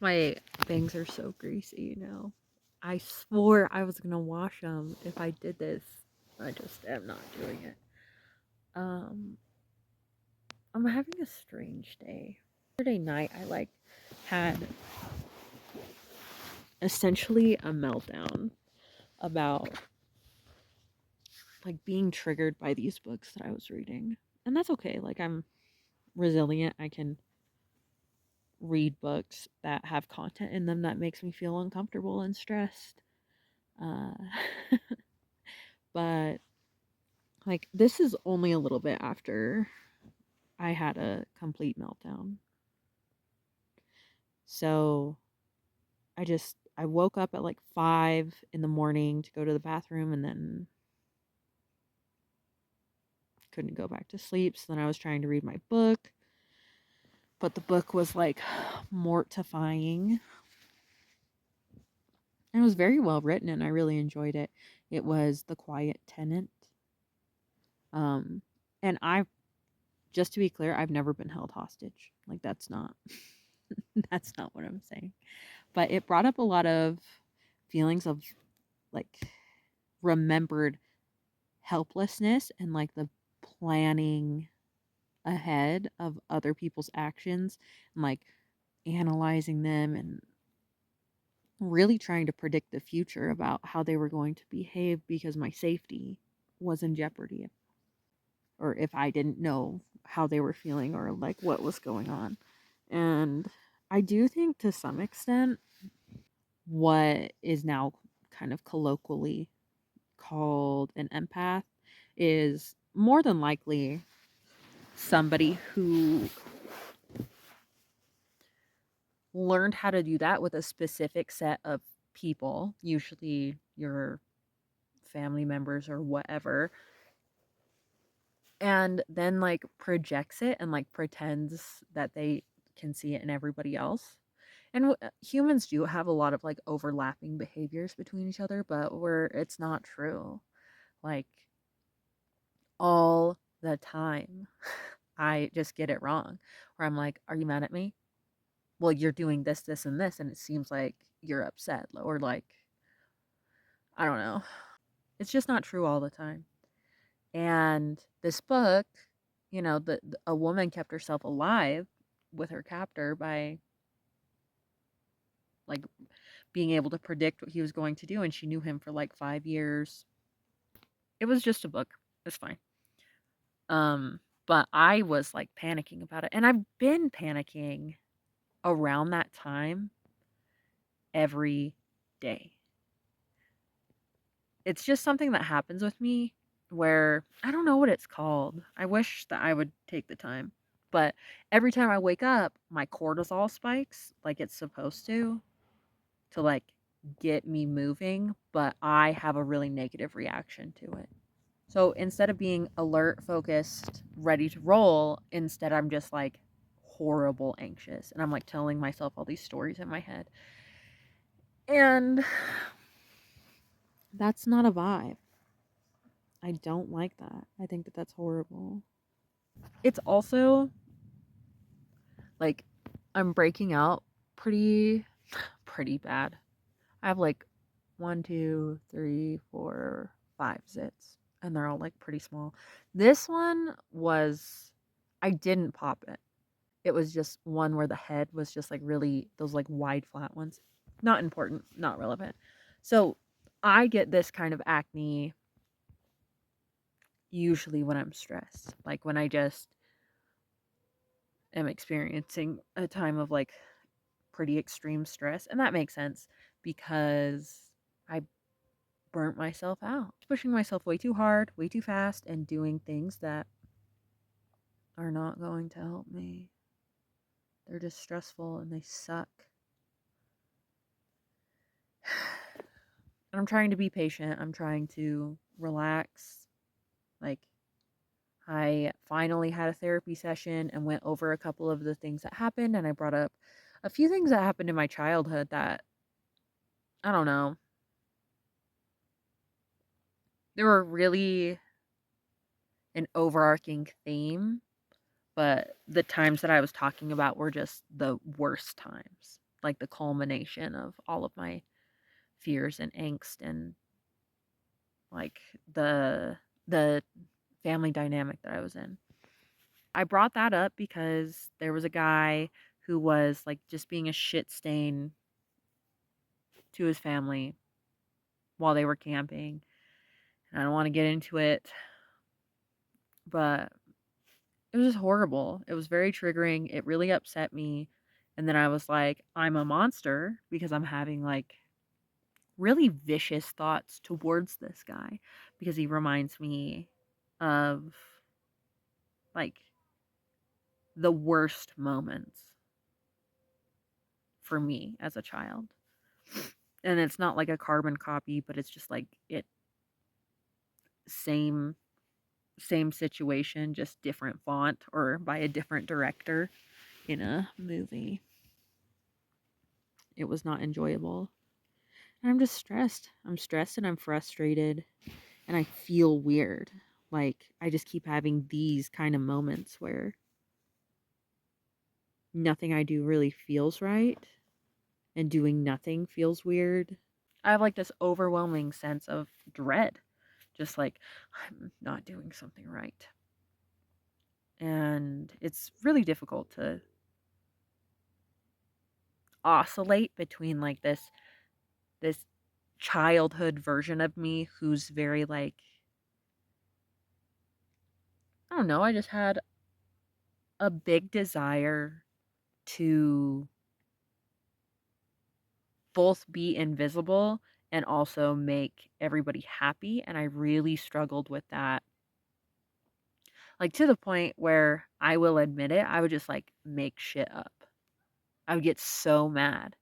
My bangs are so greasy now. I swore I was gonna wash them if I did this. I just am not doing it. Um, I'm having a strange day. Yesterday night, I had essentially a meltdown about being triggered by these books that I was reading, and that's okay. I'm resilient. I can read books that have content in them that makes me feel uncomfortable and stressed. Uh, but this is only a little bit after I had a complete meltdown. So I woke up at 5 in the morning to go to the bathroom and then couldn't go back to sleep. So then I was trying to read my book, but the book was mortifying. And it was very well written and I really enjoyed it. It was The Quiet Tenant. And just to be clear, I've never been held hostage. That's not that's not what I'm saying. But it brought up a lot of feelings of like remembered helplessness and the planning ahead of other people's actions and analyzing them and really trying to predict the future about how they were going to behave because my safety was in jeopardy or if I didn't know how they were feeling or what was going on. And I do think to some extent what is now kind of colloquially called an empath is more than likely somebody who learned how to do that with a specific set of people, usually your family members or whatever, and then projects it and pretends that they can see it in everybody else. And humans do have a lot of overlapping behaviors between each other, but where it's not true. Like all the time. I just get it wrong. Where I'm like, "Are you mad at me? Well, you're doing this, this, and this, and it seems like you're upset." Or I don't know. It's just not true all the time. And this book, a woman kept herself alive with her captor by like being able to predict what he was going to do, and she knew him for 5 years. It was just a book. It's fine. But I was panicking about it, and I've been panicking around that time every day. It's just something that happens with me where I don't know what it's called. I wish that I would take the time. But every time I wake up, my cortisol spikes like it's supposed to get me moving, but I have a really negative reaction to it. So instead of being alert, focused, ready to roll, instead I'm just horrible anxious and I'm telling myself all these stories in my head. And that's not a vibe. I don't like that. I think that that's horrible. It's also I'm breaking out pretty bad. I have 1, 2, 3, 4, 5 zits, and they're all pretty small. This one was I didn't pop it. It was just one where the head was just really those wide flat ones. Not important, not relevant. So I get this kind of acne usually when I'm stressed. When I just am experiencing a time of pretty extreme stress. And that makes sense because I burnt myself out. Pushing myself way too hard, way too fast, and doing things that are not going to help me. They're just stressful and they suck. And I'm trying to be patient. I'm trying to relax. I finally had a therapy session and went over a couple of the things that happened, and I brought up a few things that happened in my childhood that I don't know. They were really an overarching theme, But the times that I was talking about were just the worst times, like the culmination of all of my fears and angst and like the family dynamic that I was in. I brought that up because there was a guy who was like just being a shit stain to his family while they were camping. And I don't want to get into it, but it was just horrible. It was very triggering. It really upset me. And then I was like, I'm a monster because I'm having like really vicious thoughts towards this guy because he reminds me of like the worst moments for me as a child. And it's not like a carbon copy, but it's just like it same same situation, just different font or by a different director in a movie. It was not enjoyable. And I'm just stressed. I'm stressed and I'm frustrated and I feel weird. Like I just keep having these kind of moments where nothing I do really feels right and doing nothing feels weird. I have like this overwhelming sense of dread. Just like I'm not doing something right. And it's really difficult to oscillate between like this childhood version of me who's very like I don't know, I just had a big desire to both be invisible and also make everybody happy, and I really struggled with that. Like to the point where I will admit it, I would just like make shit up. I would get so mad.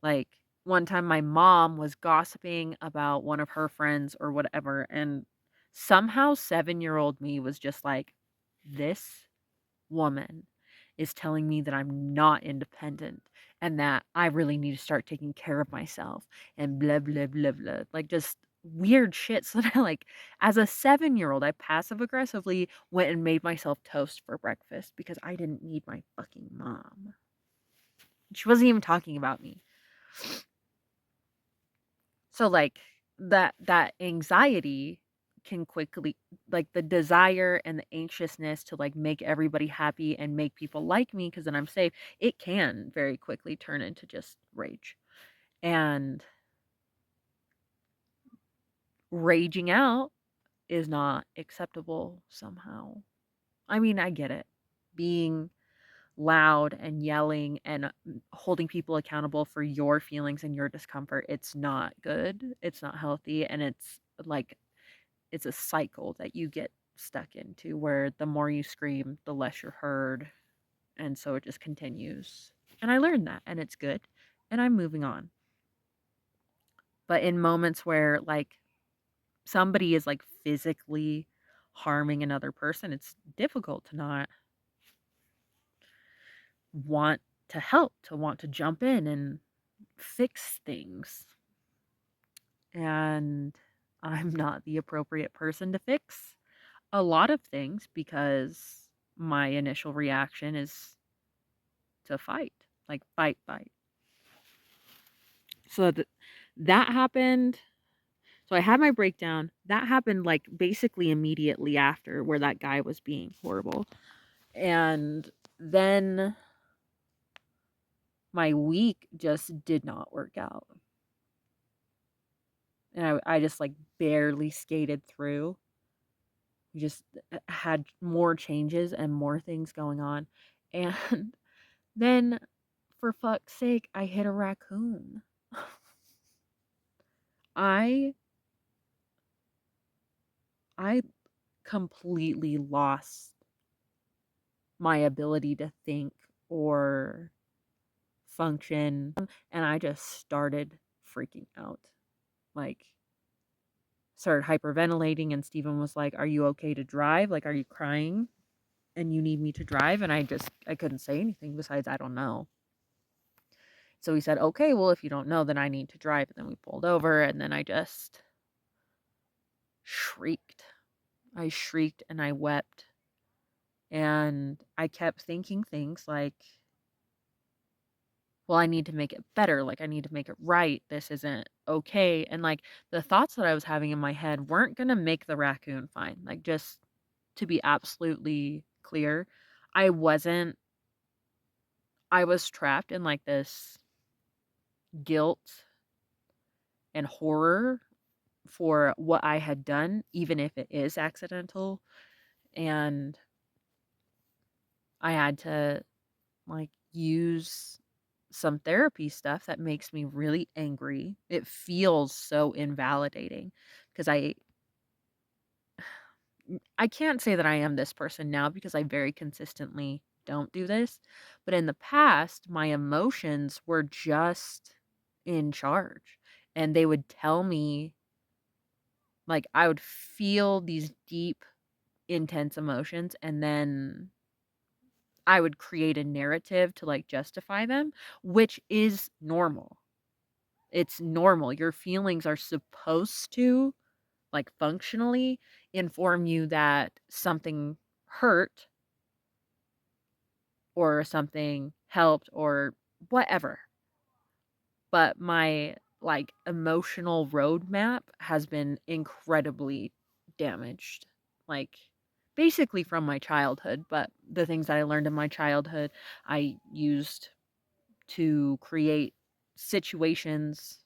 Like one time my mom was gossiping about one of her friends or whatever, and somehow 7-year-old me was just like, this woman is telling me that I'm not independent and that I really need to start taking care of myself and blah blah blah blah. Like just weird shit. So that I like as a 7-year-old, I passive aggressively went and made myself toast for breakfast because I didn't need my fucking mom. She wasn't even talking about me. So like that anxiety can quickly like the desire and the anxiousness to like make everybody happy and make people like me because then I'm safe, it can very quickly turn into just rage. And raging out is not acceptable somehow. I mean, I get it. Being loud and yelling and holding people accountable for your feelings and your discomfort, it's not good. It's not healthy and it's like it's a cycle that you get stuck into where the more you scream, the less you're heard. And so it just continues. And I learned that and it's good. And I'm moving on. But in moments where like somebody is like physically harming another person, it's difficult to not want to help, to want to jump in and fix things. And I'm not the appropriate person to fix a lot of things because my initial reaction is to fight, like fight, fight. So that happened. So I had my breakdown. That happened like basically immediately after where that guy was being horrible. And then my week just did not work out. And I just like barely skated through. We just had more changes and more things going on. And then for fuck's sake, I hit a raccoon. I I completely lost my ability to think or function and I just started freaking out. Like started hyperventilating and Steven was like, "Are you okay to drive? Like are you crying and you need me to drive?" And I couldn't say anything besides I don't know. So he said, "Okay, well if you don't know then I need to drive." And then we pulled over and then I just shrieked. I shrieked and I wept And I kept thinking things like, well, I need to make it better. Like, I need to make it right. This isn't okay. And like the thoughts that I was having in my head weren't going to make the raccoon fine. Like, just to be absolutely clear, I wasn't, I was trapped in like this guilt and horror for what I had done, even if it is accidental. And I had to like use some therapy stuff that makes me really angry. It feels so invalidating because I can't say that I am this person now because I very consistently don't do this, but in the past my emotions were just in charge, and they would tell me, like, I would feel these deep intense emotions, and then I would create a narrative to like justify them, which is normal. It's normal. Your feelings are supposed to, like, functionally inform you that something hurt or something helped or whatever. But my like emotional roadmap has been incredibly damaged. Like, basically from my childhood, but the things that I learned in my childhood I used to create situations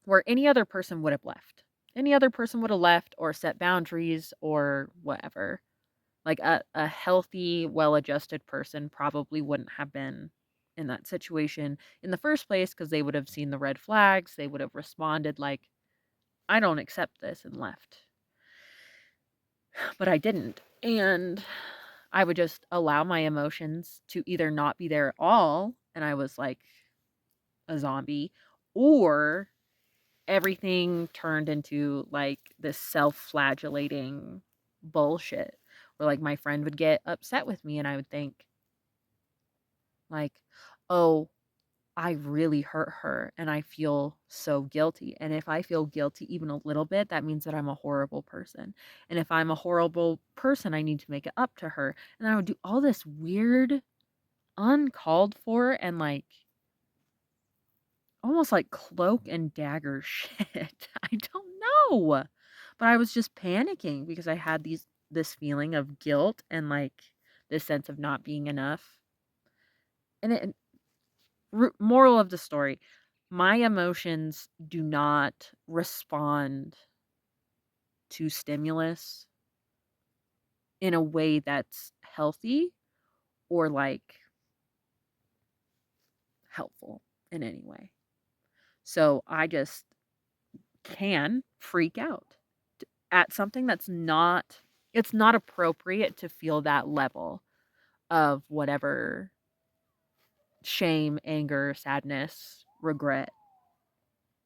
where any other person would have left. Any other person would have left or set boundaries or whatever. Like a healthy, well-adjusted person probably wouldn't have been in that situation in the first place because they would have seen the red flags. They would have responded like, I don't accept this, and left. But I didn't. And I would just allow my emotions to either not be there at all, and I was like a zombie, or everything turned into like this self-flagellating bullshit where like my friend would get upset with me and I would think like, oh, I really hurt her and I feel so guilty. And if I feel guilty even a little bit, that means that I'm a horrible person. And if I'm a horrible person, I need to make it up to her. And I would do all this weird, uncalled for, and like almost like cloak and dagger shit. I don't know. But I was just panicking because I had this feeling of guilt and like this sense of not being enough. And moral of the story, my emotions do not respond to stimulus in a way that's healthy or like helpful in any way. So I just can freak out at something that's not, it's not appropriate to feel that level of whatever shame, anger, sadness, regret.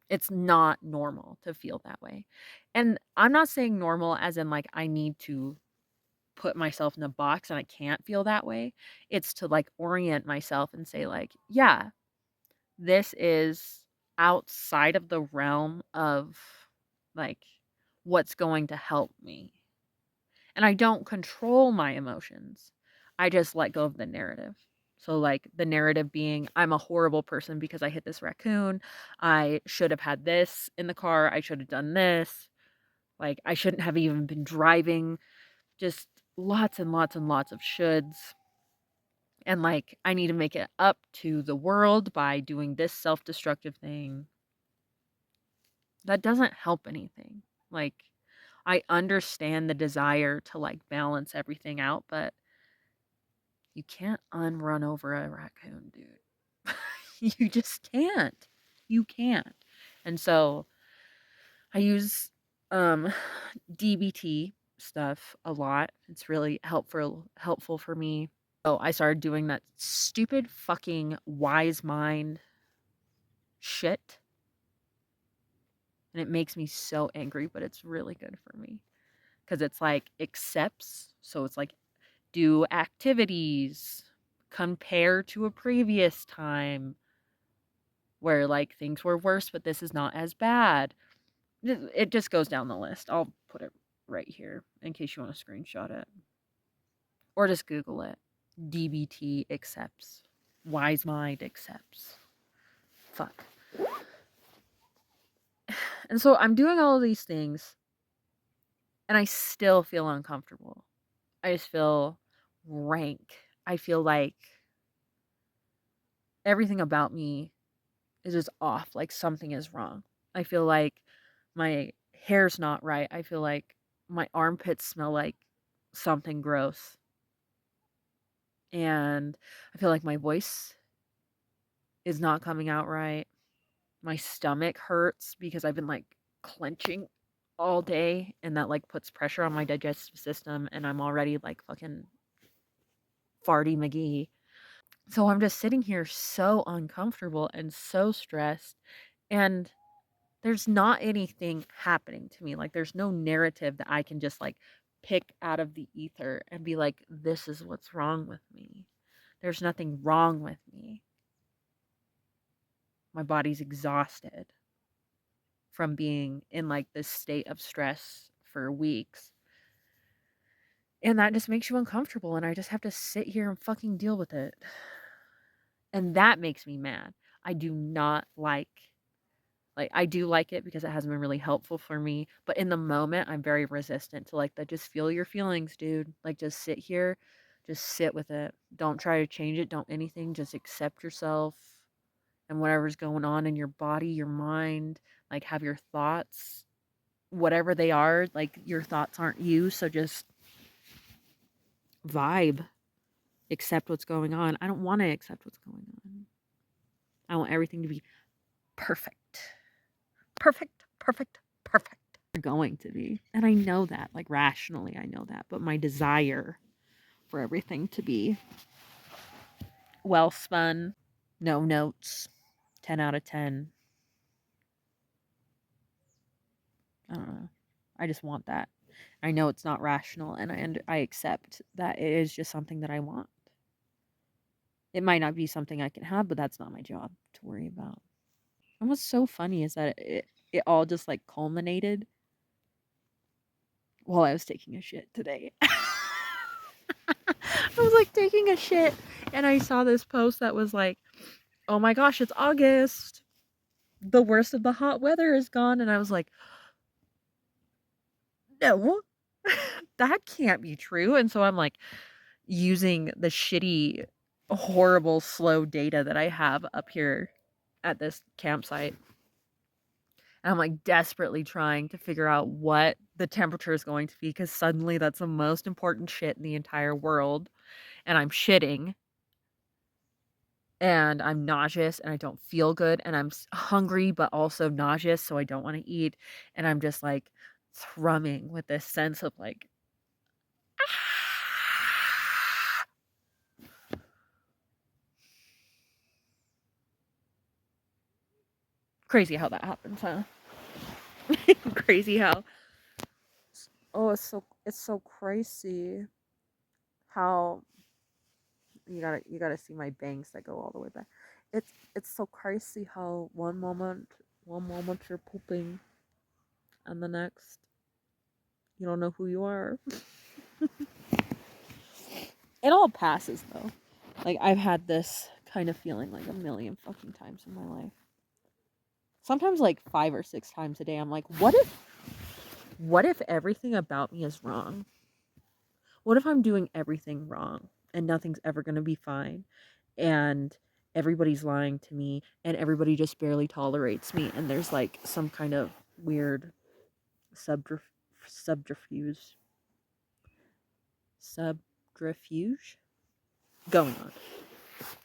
It's not normal to feel that way. And I'm not saying normal as in like I need to put myself in a box and I can't feel that way. It's to like orient myself and say like, yeah, this is outside of the realm of like what's going to help me. And I don't control my emotions. I just let go of the narrative. So, like, the narrative being, I'm a horrible person because I hit this raccoon. I should have had this in the car. I should have done this. Like, I shouldn't have even been driving. Just lots and lots and lots of shoulds. And, like, I need to make it up to the world by doing this self destructive thing. That doesn't help anything. Like, I understand the desire to, like, balance everything out, but you can't unrun over a raccoon, dude. You just can't. You can't. And so I use DBT stuff a lot. It's really helpful for me. So I started doing that stupid fucking wise mind shit. And it makes me so angry, but it's really good for me. Because it's like accepts. So it's like do activities, compare to a previous time where like things were worse, but this is not as bad. It just goes down the list. I'll put it right here in case you want to screenshot it. Or just Google it. DBT accepts. Wise mind accepts. Fuck. And so I'm doing all of these things, and I still feel uncomfortable. I just feel rank. I feel like everything about me is just off, like something is wrong. I feel like my hair's not right. I feel like my armpits smell like something gross. And I feel like my voice is not coming out right. My stomach hurts because I've been like clenching all day, and that like puts pressure on my digestive system, and I'm already like fucking farty McGee. So I'm just sitting here so uncomfortable and so stressed, and there's not anything happening to me. Like there's no narrative that I can just like pick out of the ether and be like, this is what's wrong with me. There's nothing wrong with me. My body's exhausted from being in like this state of stress for weeks. And that just makes you uncomfortable, and I just have to sit here and fucking deal with it. And that makes me mad. I do not like I do like it because it hasn't been really helpful for me, but in the moment I'm very resistant to like that. Just feel your feelings, dude. Like just sit here, just sit with it. Don't try to change it, don't anything, just accept yourself and whatever's going on in your body, your mind, like have your thoughts, whatever they are, like your thoughts aren't you, so just vibe. Accept what's going on. I don't want to accept what's going on. I want everything to be perfect. Perfect, perfect, perfect. They're going to be. And I know that, like rationally, I know that. But my desire for everything to be well spun, no notes, 10 out of 10. I don't know. I just want that. I know it's not rational, and I accept that it is just something that I want. It might not be something I can have, but that's not my job to worry about. And what's so funny is that it all just like culminated while I was taking a shit today. I was like taking a shit, and I saw this post that was like, oh my gosh, it's August. The worst of the hot weather is gone. And I was like, no, that can't be true. And so I'm like using the shitty, horrible, slow data that I have up here at this campsite. And I'm like desperately trying to figure out what the temperature is going to be, because suddenly that's the most important shit in the entire world. And I'm shitting. And I'm nauseous, and I don't feel good, and I'm hungry but also nauseous, so I don't want to eat. And I'm just like thrumming with this sense of like, crazy how that happens, huh? Crazy how, oh, it's so crazy how you gotta see my bangs that go all the way back. It's so crazy how one moment you're pooping, and the next you don't know who you are. It all passes though. Like I've had this kind of feeling like a million fucking times in my life. Sometimes like 5 or 6 times a day. I'm like, what if everything about me is wrong? What if I'm doing everything wrong and nothing's ever going to be fine, and everybody's lying to me, and everybody just barely tolerates me, and there's like some kind of weird subterfuge going on.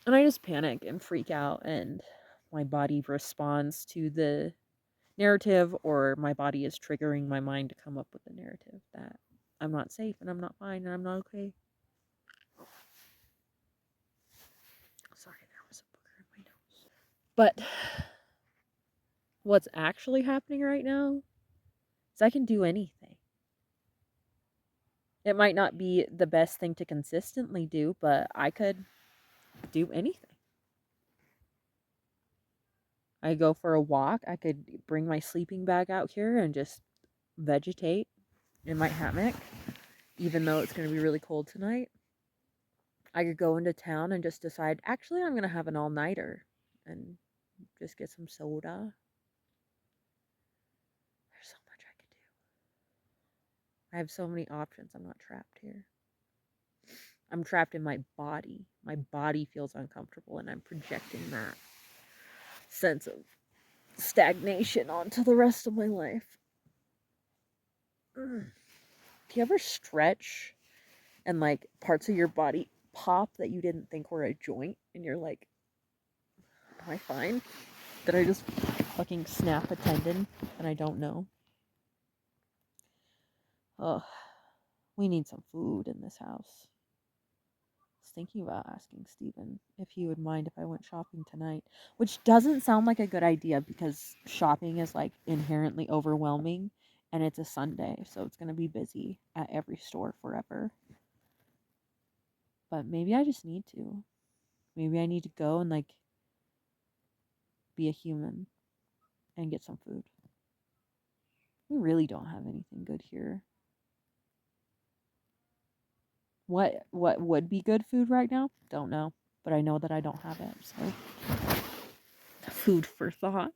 And I just panic and freak out, and my body responds to the narrative, or my body is triggering my mind to come up with the narrative that I'm not safe, and I'm not fine, and I'm not okay. Sorry, there was a booger in my nose. But what's actually happening right now is I can do anything. It might not be the best thing to consistently do, but I could do anything. I go for a walk. I could bring my sleeping bag out here and just vegetate in my hammock, even though it's going to be really cold tonight. I could go into town and just decide, actually, I'm going to have an all-nighter and just get some soda. There's so much I could do. I have so many options. I'm not trapped here. I'm trapped in my body. My body feels uncomfortable, and I'm projecting that sense of stagnation onto the rest of my life. Do you ever stretch and like parts of your body pop that you didn't think were a joint, and you're like, am I fine? Did I just fucking snap a tendon and I don't know? Ugh, we need some food in this house. I was thinking about asking Steven if he would mind if I went shopping tonight, which doesn't sound like a good idea because shopping is like inherently overwhelming and it's a Sunday, so it's going to be busy at every store forever. But maybe I just need to. Maybe I need to go and like be a human and get some food. We really don't have anything good here. What would be good food right now? Don't know, but I know that I don't have it. So food for thought.